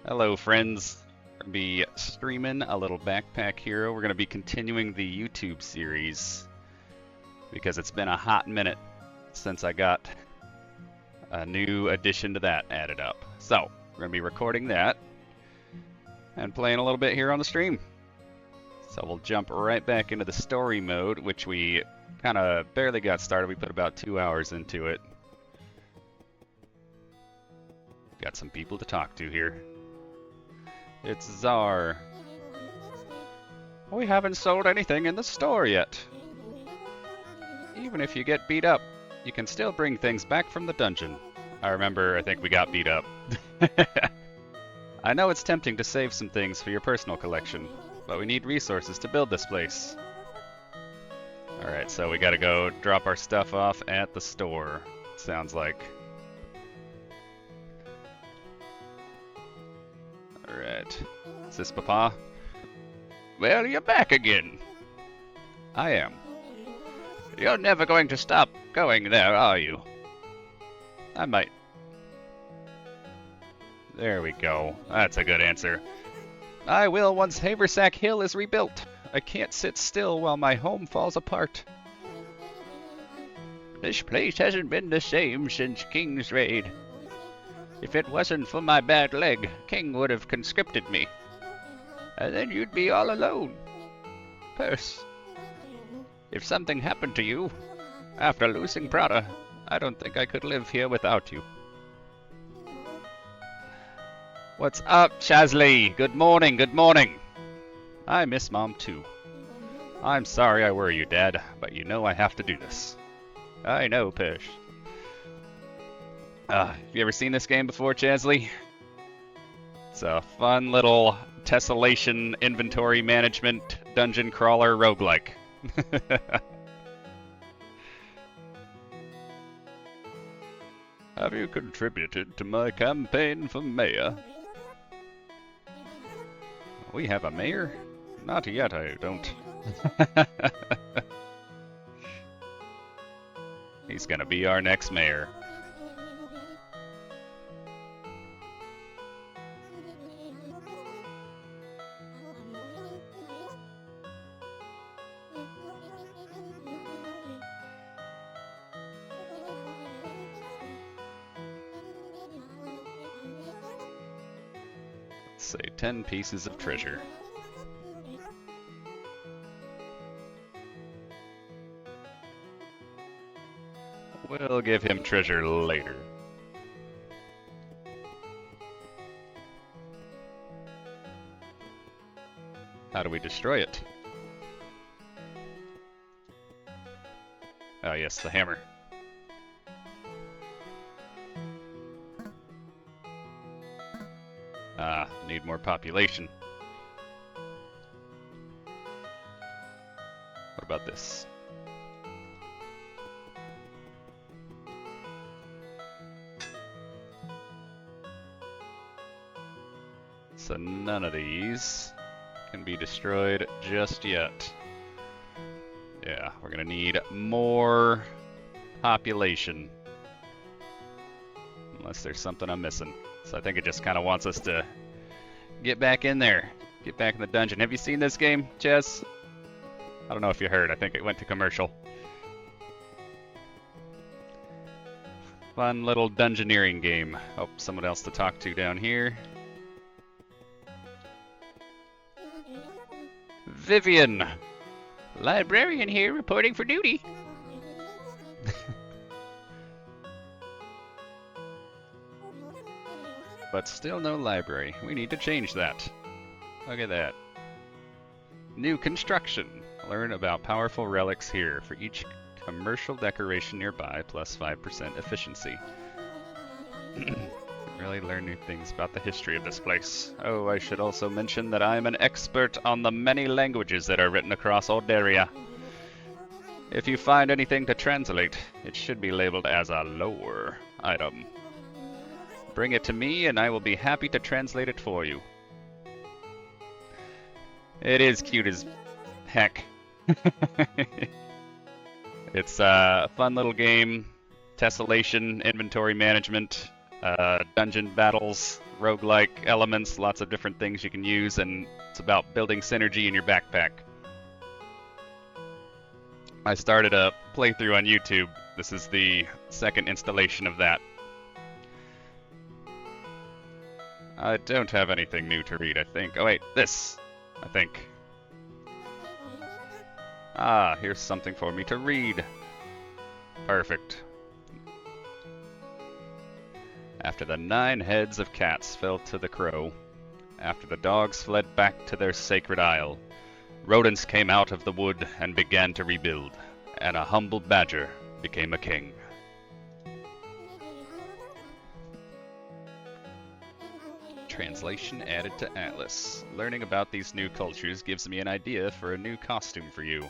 Hello, friends. We're going to be streaming a little Backpack Hero. We're going to be continuing the YouTube series because it's been a hot minute since I got a new addition to that added up. So, we're going to be recording that and playing a little bit here on the stream. So we'll jump right back into the story mode, which we kind of barely got started. We put about 2 hours into it. Got some people to talk to here. It's Czar. We haven't sold anything in the store yet. Even if you get beat up, you can still bring things back from the dungeon. I think we got beat up. I know it's tempting to save some things for your personal collection, but we need resources to build this place. Alright, so we gotta go drop our stuff off at the store, sounds like. Alright. Is this Papa? Well, you're back again. I am. You're never going to stop going there, are you? I might. There we go. That's a good answer. I will once Haversack Hill is rebuilt. I can't sit still while my home falls apart. This place hasn't been the same since King's raid. If it wasn't for my bad leg, King would have conscripted me. And then you'd be all alone. Purse. If something happened to you, after losing Prada, I don't think I could live here without you. What's up, Chasley? Good morning, good morning. I miss Mom too. I'm sorry I worry you, Dad, but you know I have to do this. I know, Pish. Have you ever seen this game before, Chasley? It's a fun little tessellation inventory management dungeon crawler roguelike. Have you contributed to my campaign for mayor? We have a mayor? Not yet, I don't. He's gonna be our next mayor. Say 10 pieces of treasure. We'll give him treasure later. How do we destroy it? Oh yes, the hammer. Ah, need more population. What about this? So none of these can be destroyed just yet. Yeah, we're gonna need more population. Unless there's something I'm missing. So I think it just kind of wants us to get back in there. Get back in the dungeon. Have you seen this game, Jess? I don't know if you heard. I think it went to commercial. Fun little dungeoneering game. Oh, someone else to talk to down here. Vivian! Librarian here reporting for duty. But still no library. We need to change that. Look at that. New construction. Learn about powerful relics here for each commercial decoration nearby, plus 5% efficiency. Really learn new things about the history of this place. Oh, I should also mention that I am an expert on the many languages that are written across Alderia. If you find anything to translate, it should be labeled as a lore item. Bring it to me and I will be happy to translate it for you. It is cute as heck. It's a fun little game, tessellation, inventory management. dungeon battles, roguelike elements, lots of different things you can use, and it's about building synergy in your backpack. I started a playthrough on YouTube. This is the second installation of that. I don't have anything new to read, I think. Oh wait, this, I think. Ah, here's something for me to read. Perfect. After the 9 heads of cats fell to the crow, after the dogs fled back to their sacred isle, rodents came out of the wood and began to rebuild, and a humble badger became a king. Translation added to Atlas. Learning about these new cultures gives me an idea for a new costume for you.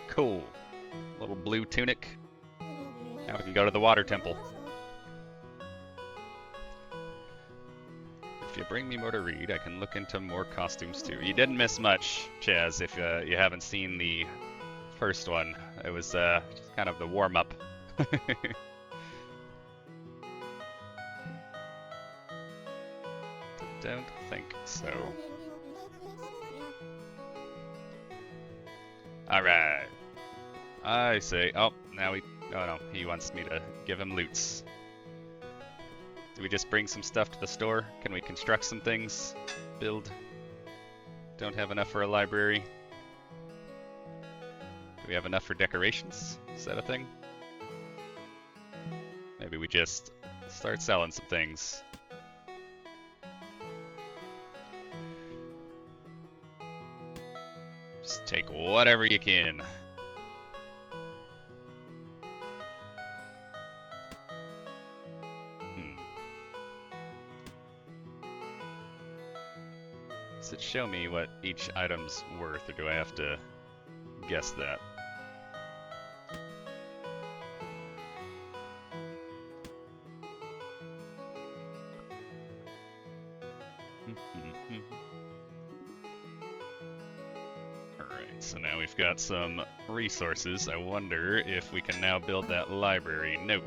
Cool. Little blue tunic. Now we can go to the water temple. If you bring me more to read, I can look into more costumes too. You didn't miss much, Chaz, if you haven't seen the first one. It was just kind of the warm-up. Don't think so. Alright. I say, oh, now we, oh no, he wants me to give him loots. Do we just bring some stuff to the store? Can we construct some things? Build? Don't have enough for a library. Do we have enough for decorations? Is that a thing? Maybe we just start selling some things. Just take whatever you can. Does it show me what each item's worth, or do I have to guess that? Alright, so now we've got some resources. I wonder if we can now build that library. No.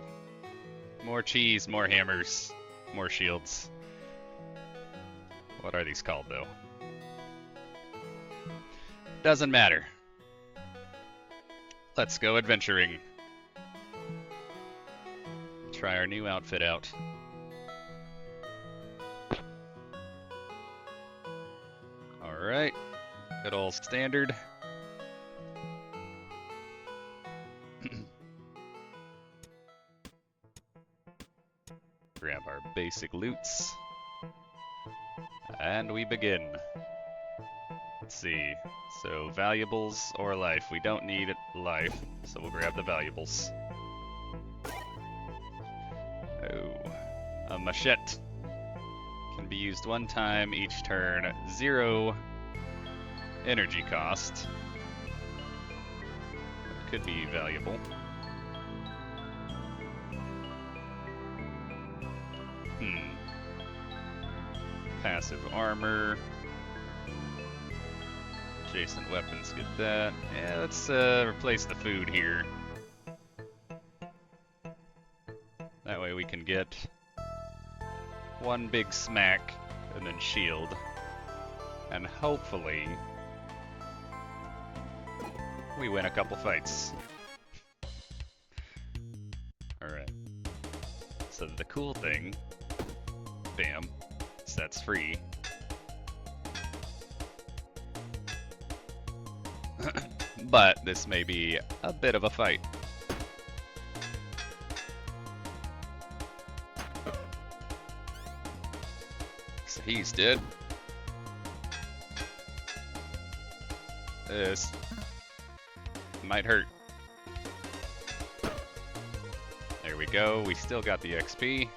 More cheese, more hammers, more shields. What are these called, though? Doesn't matter. Let's go adventuring. Try our new outfit out. Alright. Good old standard. Grab our basic loots. And we begin. Let's see. So, valuables or life. We don't need life, so we'll grab the valuables. Oh. A machete. Can be used one time each turn. 0 energy cost. That could be valuable. Passive armor. Adjacent weapons, get that. Yeah, let's replace the food here. That way we can get one big smack and then shield. And hopefully we win a couple fights. Alright. So the cool thing, bam, that's free. But this may be a bit of a fight. So he's dead. This might hurt. There we go. We still got the XP.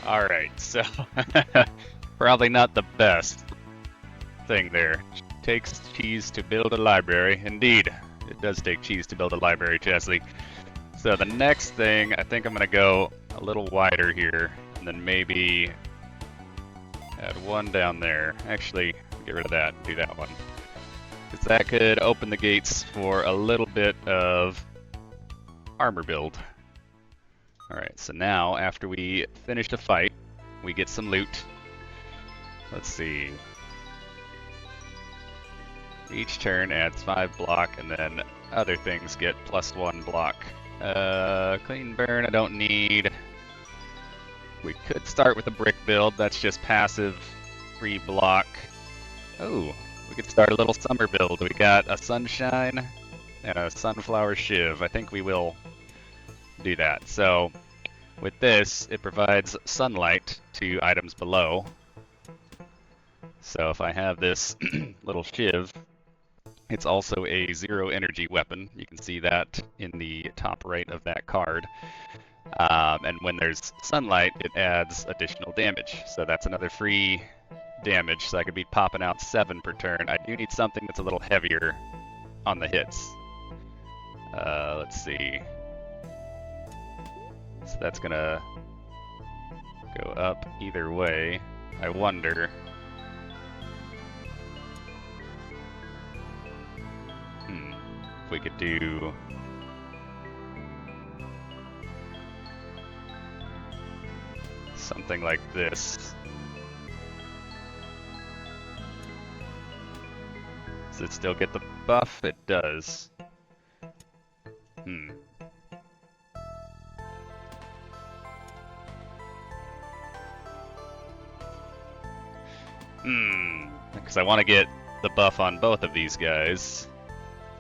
Alright, So, probably not the best thing there. Takes cheese to build a library. Indeed, it does take cheese to build a library, Chesley. So the next thing, I think I'm gonna go a little wider here, and then maybe add one down there. Actually, get rid of that and do that one. Because that could open the gates for a little bit of armor build. Alright, so now after we finish the fight, we get some loot. Let's see. Each turn adds 5 block, and then other things get +1 block. Clean burn I don't need. We could start with a brick build, that's just passive, 3 block. Oh, we could start a little summer build. We got a sunshine and a sunflower shiv. I think we will do that. So with this, it provides sunlight to items below. So if I have this little shiv, it's also a 0 energy weapon. You can see that in the top right of that card. And when there's sunlight, it adds additional damage. So that's another free damage. So I could be popping out 7 per turn. I do need something that's a little heavier on the hits. Let's see. So that's gonna go up either way. I wonder. If we could do something like this. Does it still get the buff? It does. Because I want to get the buff on both of these guys.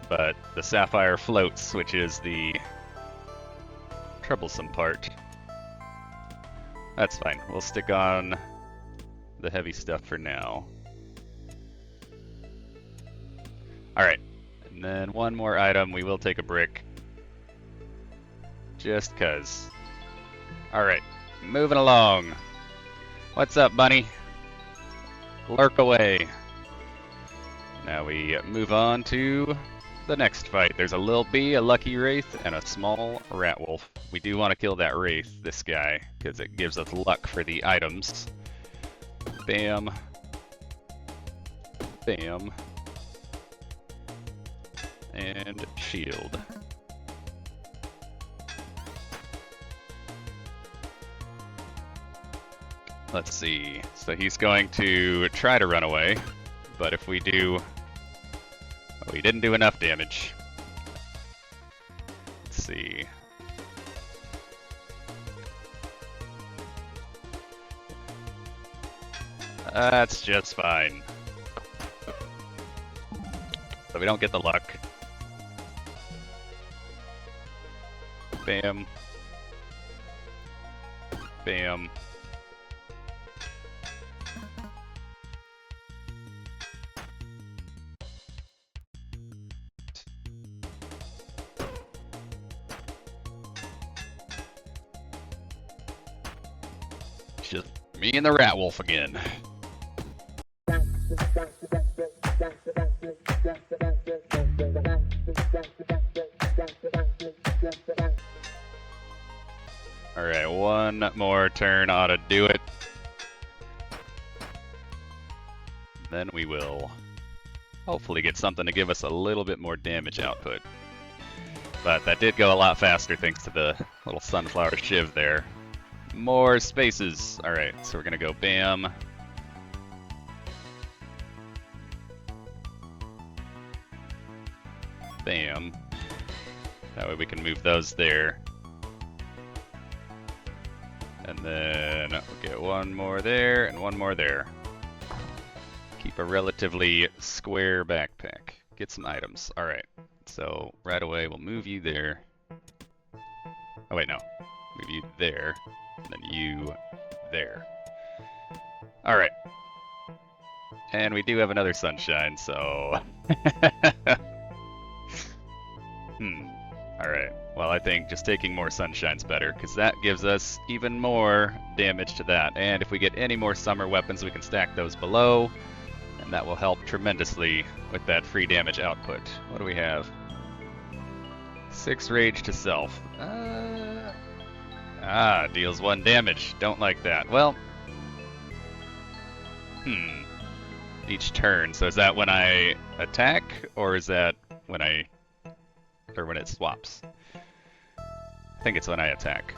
But the sapphire floats, which is the troublesome part. That's fine. We'll stick on the heavy stuff for now. Alright. And then one more item. We will take a brick. Just cuz. Alright. Moving along. What's up, bunny? Lurk away. Now we move on to the next fight. There's a Lil Bee, a Lucky Wraith, and a small Rat Wolf. We do want to kill that Wraith, this guy, because it gives us luck for the items. Bam. Bam. And shield. Let's see. So he's going to try to run away, but if we do... Oh, he didn't do enough damage. Let's see. That's just fine. So we don't get the luck. Bam. Bam. Just me and the Rat Wolf again. Alright, one more turn ought to do it. Then we will hopefully get something to give us a little bit more damage output. But that did go a lot faster thanks to the little sunflower shiv there. More spaces. Alright, so we're gonna go bam. Bam. That way we can move those there. And then we'll get one more there and one more there. Keep a relatively square backpack. Get some items. Alright, so right away we'll move you there. Oh wait, no. Move you there. And then you there. Alright. And we do have another sunshine, so... Alright. Well, I think just taking more Sunshine's better, because that gives us even more damage to that. And if we get any more summer weapons, we can stack those below, and that will help tremendously with that free damage output. What do we have? 6 rage to self. Deals 1 damage. Don't like that. Well, each turn. So is that when I attack, or is that when when it swaps? I think it's when I attack.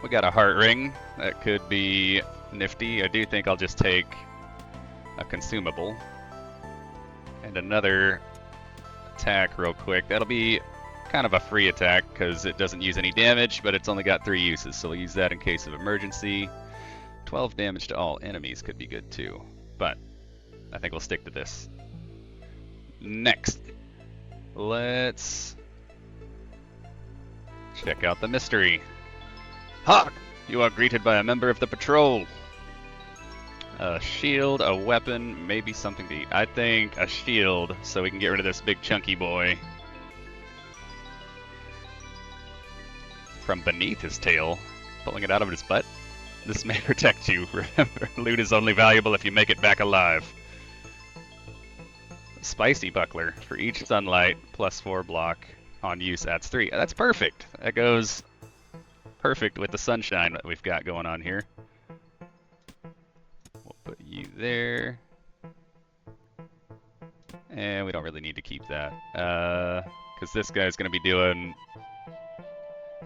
We got a heart ring. That could be nifty. I do think I'll just take a consumable and another attack real quick. That'll be kind of a free attack because it doesn't use any damage, but it's only got 3 uses, so we'll use that in case of emergency. 12 damage to all enemies could be good too, but I think we'll stick to this. Next, let's check out the mystery. Hawk, you are greeted by a member of the patrol. A shield, a weapon, maybe something to eat. I think a shield, so we can get rid of this big chunky boy. From beneath his tail, pulling it out of his butt. This may protect you. Remember, loot is only valuable if you make it back alive. Spicy buckler. For each sunlight, +4 block on use adds 3. That's perfect. That goes perfect with the sunshine that we've got going on here. We'll put you there. And we don't really need to keep that. Because this guy's going to be doing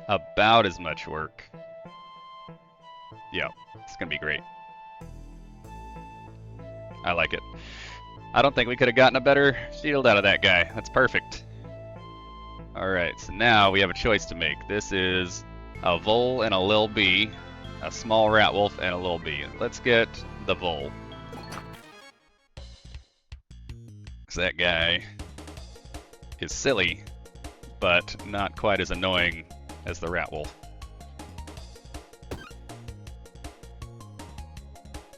about as much work. Yeah, it's going to be great. I like it. I don't think we could have gotten a better shield out of that guy. That's perfect. Alright, so now we have a choice to make. This is a vole and a lil bee, a small rat wolf and a lil bee. Let's get the vole. So that guy is silly, but not quite as annoying as the rat wolf.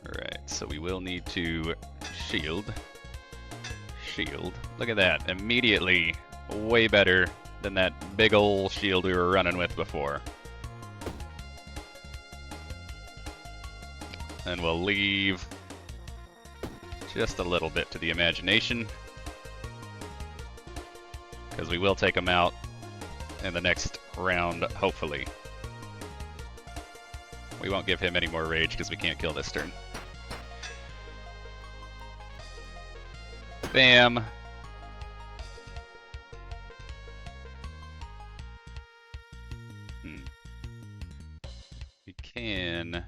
Alright, so we will need to shield. Shield. Look at that. Immediately way better than that big ol' shield we were running with before. And we'll leave just a little bit to the imagination, because we will take them out in the next round, hopefully. We won't give him any more rage because we can't kill this turn. Bam! We can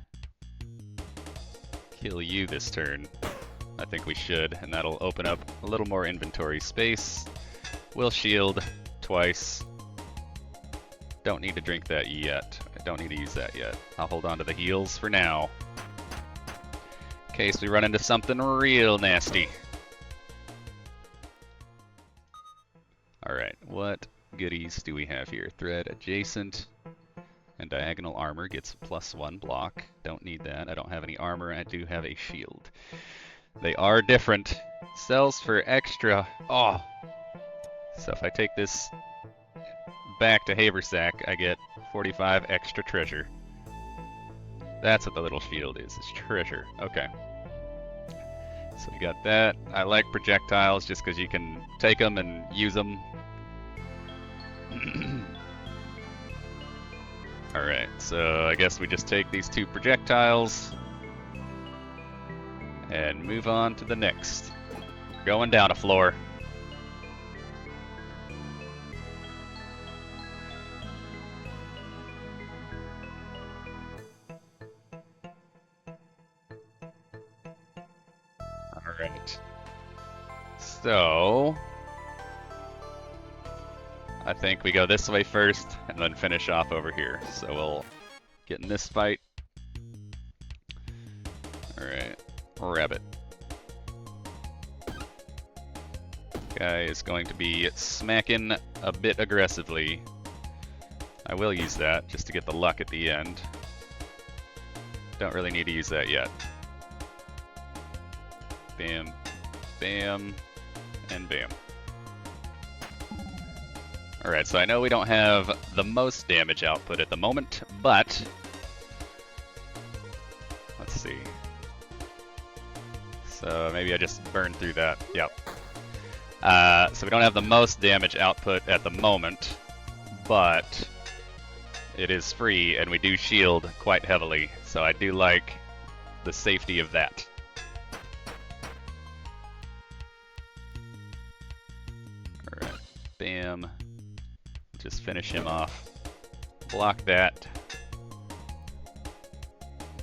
kill you this turn. I think we should, and that'll open up a little more inventory space. We'll shield twice. Don't need to drink that yet. I don't need to use that yet. I'll hold on to the heals for now, in case we run into something real nasty. Alright, what goodies do we have here? Thread adjacent and diagonal armor gets +1 block. Don't need that. I don't have any armor. I do have a shield. They are different. Sells for extra. Oh! So if I take this back to Haversack, I get 45 extra treasure. That's what the little shield is treasure. Okay. So we got that. I like projectiles just because you can take them and use them. Alright, so I guess we just take these 2 projectiles and move on to the next. Going down a floor. Alright. So I think we go this way first and then finish off over here. So we'll get in this fight. Alright, rabbit. Guy is going to be smacking a bit aggressively. I will use that just to get the luck at the end. Don't really need to use that yet. Bam, bam, and bam. Alright, so I know we don't have the most damage output at the moment, but let's see. So maybe I just burned through that. Yep. So we don't have the most damage output at the moment, but it is free and we do shield quite heavily, so I do like the safety of that. Alright, bam. Just finish him off. Block that.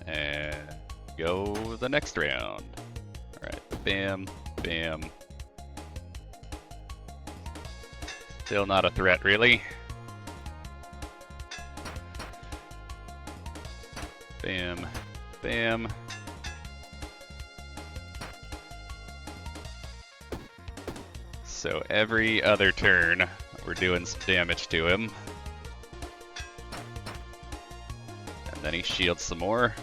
And go the next round. Alright, bam, bam. Still not a threat, really. Bam, bam. So every other turn, we're doing some damage to him. And then he shields some more.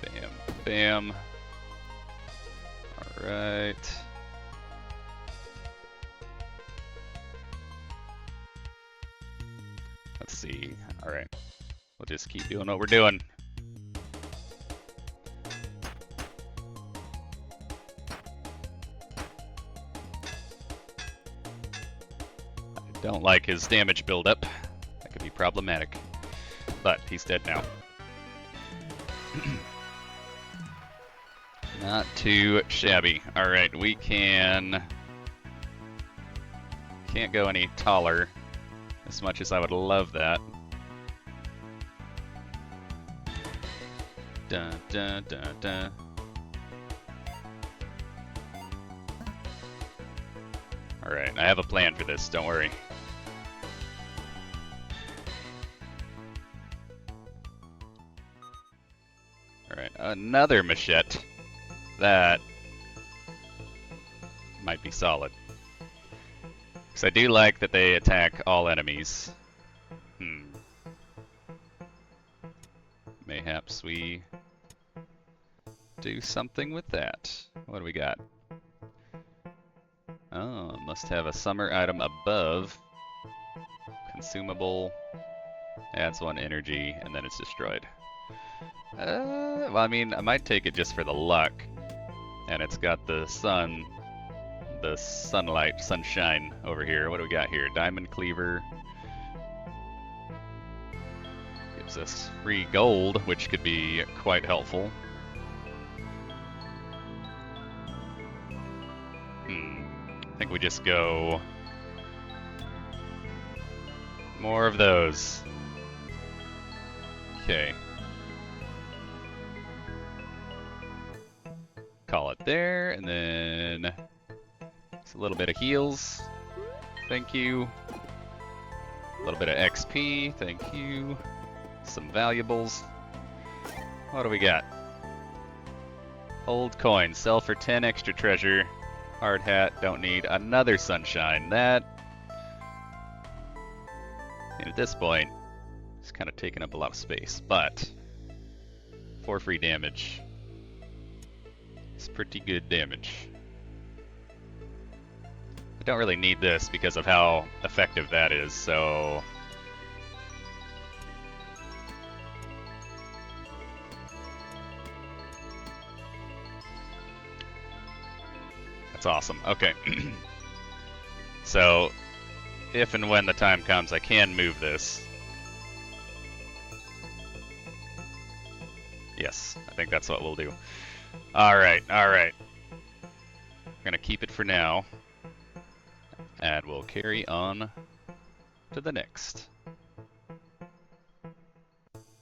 Bam, bam. Alright. Let's see. Alright. We'll just keep doing what we're doing. Don't like his damage buildup. That could be problematic. But he's dead now. Not too shabby. Alright, we can't go any taller, as much as I would love that. Dun, dun, dun, dun. Alright, I have a plan for this, don't worry. Alright, another machete. That might be solid. Because I do like that they attack all enemies. Mayhaps we do something with that. What do we got? Oh, must have a summer item above. Consumable. Adds 1 energy, and then it's destroyed. Well, I mean, I might take it just for the luck. And it's got the sun, the sunlight, sunshine over here. What do we got here? Diamond Cleaver. Gives us free gold, which could be quite helpful. I think we just go more of those. Okay. Call it there, and then just a little bit of heals. Thank you. A little bit of XP. Thank you. Some valuables. What do we got? Old coin. Sell for 10 extra treasure. Hard hat. Don't need another sunshine. That, and at this point, it's kind of taking up a lot of space, but for free damage. It's pretty good damage. I don't really need this because of how effective that is, so that's awesome. Okay. So if and when the time comes, I can move this. Yes, I think that's what we'll do. Alright, alright. We're gonna keep it for now. And we'll carry on to the next.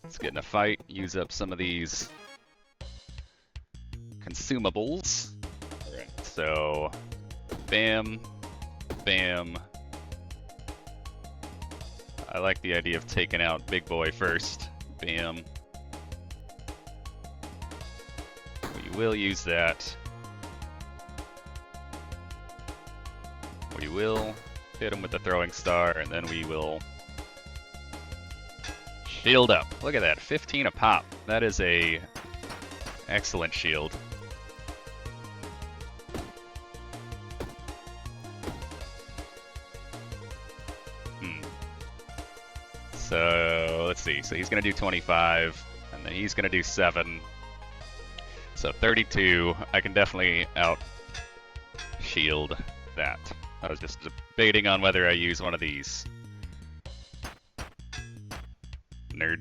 Let's get in a fight, use up some of these consumables. Alright, so bam, bam. I like the idea of taking out Big Boy first. Bam. We will use that. We will hit him with the throwing star, and then we will shield up. Look at that, 15 a pop. That is a excellent shield. So let's see. So he's going to do 25, and then he's going to do 7. So 32. I can definitely out shield that. I was just debating on whether I use one of these. Nerd.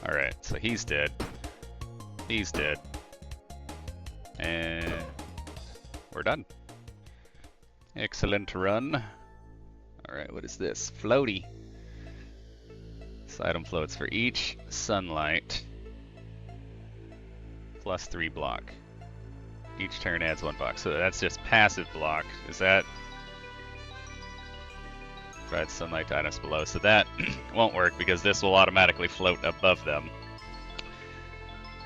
Alright, so he's dead. He's dead. And we're done. Excellent run. Alright, what is this? Floaty. This item floats for each sunlight. Plus 3 block. Each turn adds 1 block. So that's just passive block. Is that... Right, sunlight to items below. So that won't work because this will automatically float above them.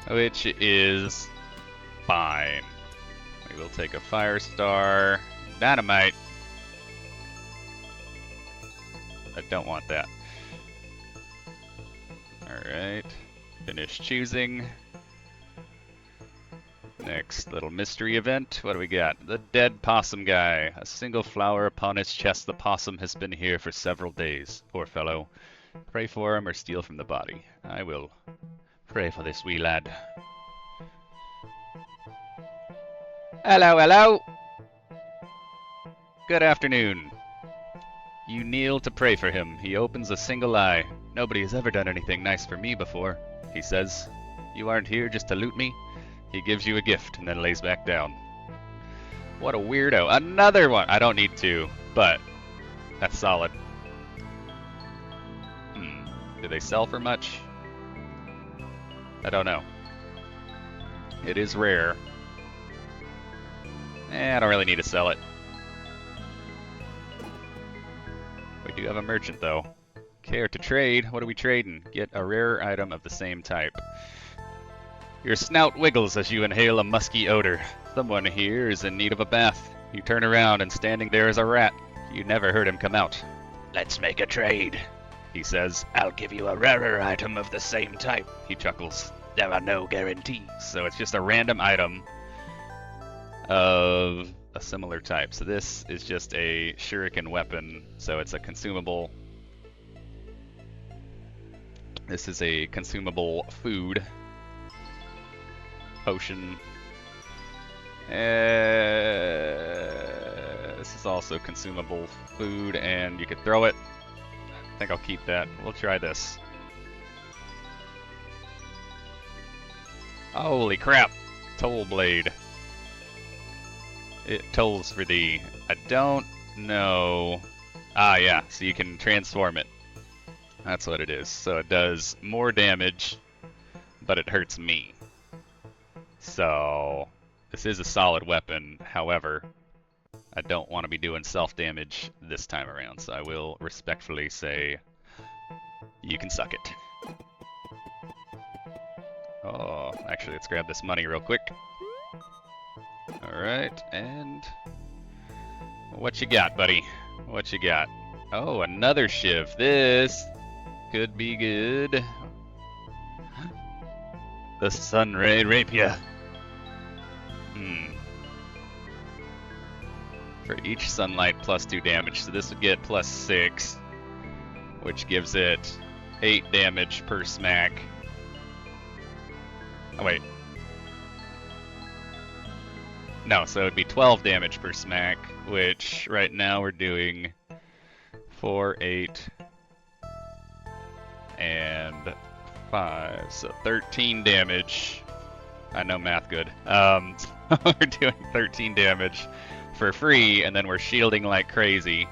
Which is fine. We will take a Fire Star. Dynamite. I don't want that. Alright. Finish choosing. Next little mystery event. What do we got? The dead possum guy. A single flower upon his chest. The possum has been here for several days. Poor fellow. Pray for him or steal from the body. I will pray for this wee lad. Hello, hello! Good afternoon. You kneel to pray for him. He opens a single eye. Nobody has ever done anything nice for me before, he says. You aren't here just to loot me? He gives you a gift and then lays back down. What a weirdo. Another one! I don't need to, but that's solid. Do they sell for much? I don't know. It is rare. I don't really need to sell it. We do have a merchant, though. Care to trade? What are we trading? Get a rare item of the same type. Your snout wiggles as you inhale a musky odor. Someone here is in need of a bath. You turn around and standing there is a rat. You never heard him come out. Let's make a trade, he says. I'll give you a rarer item of the same type, he chuckles. There are no guarantees. So it's just a random item of a similar type. So this is just a shuriken weapon, so it's a consumable. This is a consumable food. Potion. This is also consumable food, and you could throw it. I think I'll keep that. We'll try this. Holy crap! Toll blade. It tolls for thee. I don't know. Ah, yeah. So you can transform it. That's what it is. So it does more damage, but it hurts me. So this is a solid weapon. However, I don't want to be doing self-damage this time around. So I will respectfully say, you can suck it. Oh, actually, let's grab this money real quick. Alright, and what you got, buddy? What you got? Oh, another shiv. This could be good. The Sunray Rapier. For each sunlight, plus 2 damage. So this would get plus 6, which gives it 8 damage per smack. Oh, wait. No, so it would be 12 damage per smack, which right now we're doing 4, 8, and 5. So 13 damage. I know math good. We're doing 13 damage for free, and then we're shielding like crazy.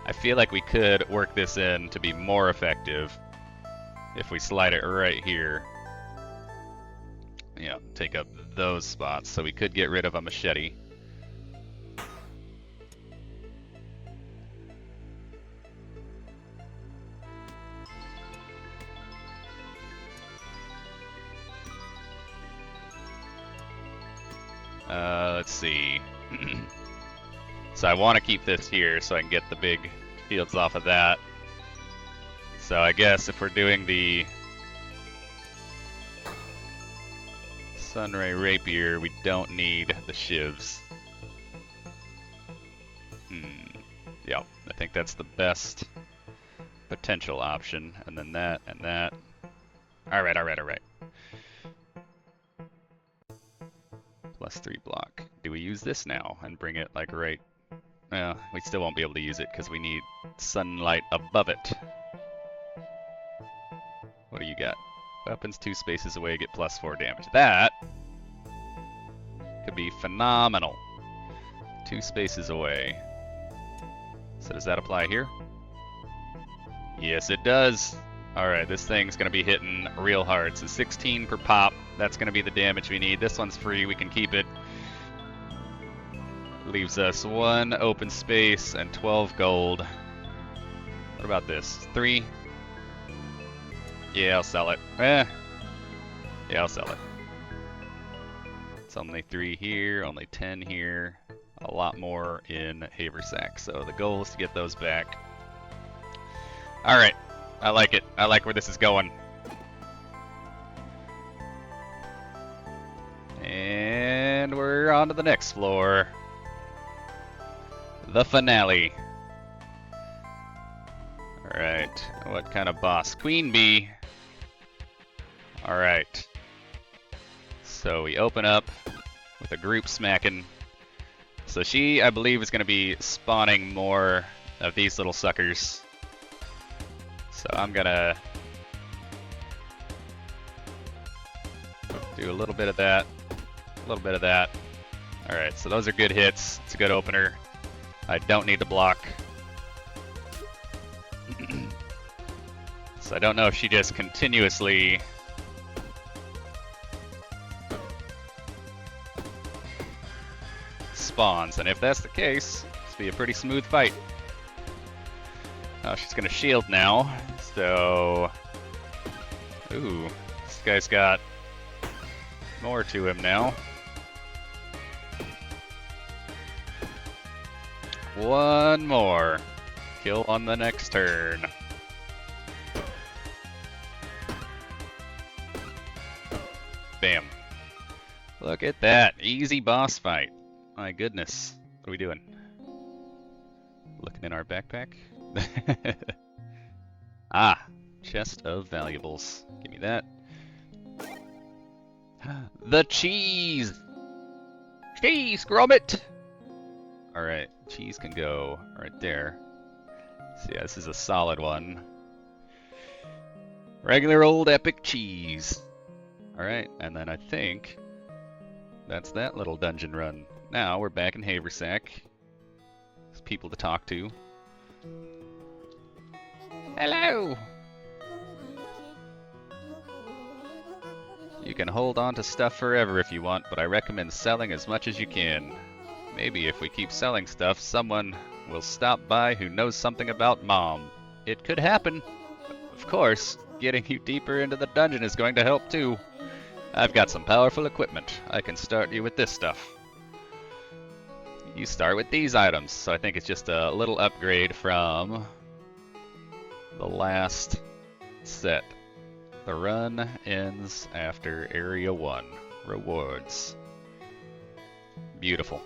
I feel like we could work this in to be more effective if we slide it right here. Yeah, take up those spots, so we could get rid of a machete. Let's see. So I want to keep this here so I can get the big fields off of that. So I guess if we're doing the Sunray Rapier, we don't need the shivs. Yeah, I think that's the best potential option, and then that and that. Alright, alright, alright. +3 block. Do we use this now and bring it like right? Well, we still won't be able to use it because we need sunlight above it. What do you got? Weapons 2 spaces away, get +4 damage. That could be phenomenal. 2 spaces away. So does that apply here? Yes, it does. Alright, this thing's going to be hitting real hard. So 16 per pop. That's going to be the damage we need. This one's free. We can keep it. Leaves us 1 open space and 12 gold. What about this? 3? Yeah, I'll sell it. Yeah, I'll sell it. It's only 3 here, only 10 here. A lot more in Haversack. So the goal is to get those back. Alright, I like it. I like where this is going. And we're on to the next floor. The finale. Alright, what kind of boss? Queen Bee. Alright. So we open up with a group smacking. So she, I believe, is going to be spawning more of these little suckers. So I'm going to do a little bit of that, a little bit of that. Alright, so those are good hits. It's a good opener. I don't need to block. So I don't know if she just continuously spawns, and if that's the case, it's be a pretty smooth fight. Oh, she's gonna shield now, so... Ooh, this guy's got more to him now. One more. Kill on the next turn. Bam. Look at that. Easy boss fight. My goodness. What are we doing? Looking in our backpack? Ah, chest of valuables. Give me that. The cheese! Cheese, Gromit! Alright, cheese can go right there. So yeah, this is a solid one. Regular old epic cheese. Alright, and then I think that's that little dungeon run. Now we're back in Haversack. There's people to talk to. Hello! You can hold on to stuff forever if you want, but I recommend selling as much as you can. Maybe if we keep selling stuff, someone will stop by who knows something about Mom. It could happen. Of course, getting you deeper into the dungeon is going to help too. I've got some powerful equipment. I can start you with this stuff. You start with these items, so I think it's just a little upgrade from the last set. The run ends after Area 1. Rewards. Beautiful.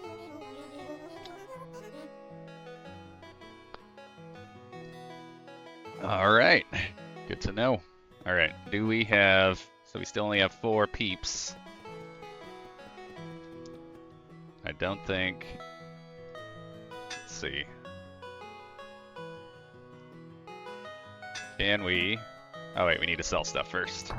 Alright. Good to know. Alright, do we have... So we still only have 4 peeps. I don't think... Let's see. Can we... Oh wait, we need to sell stuff first.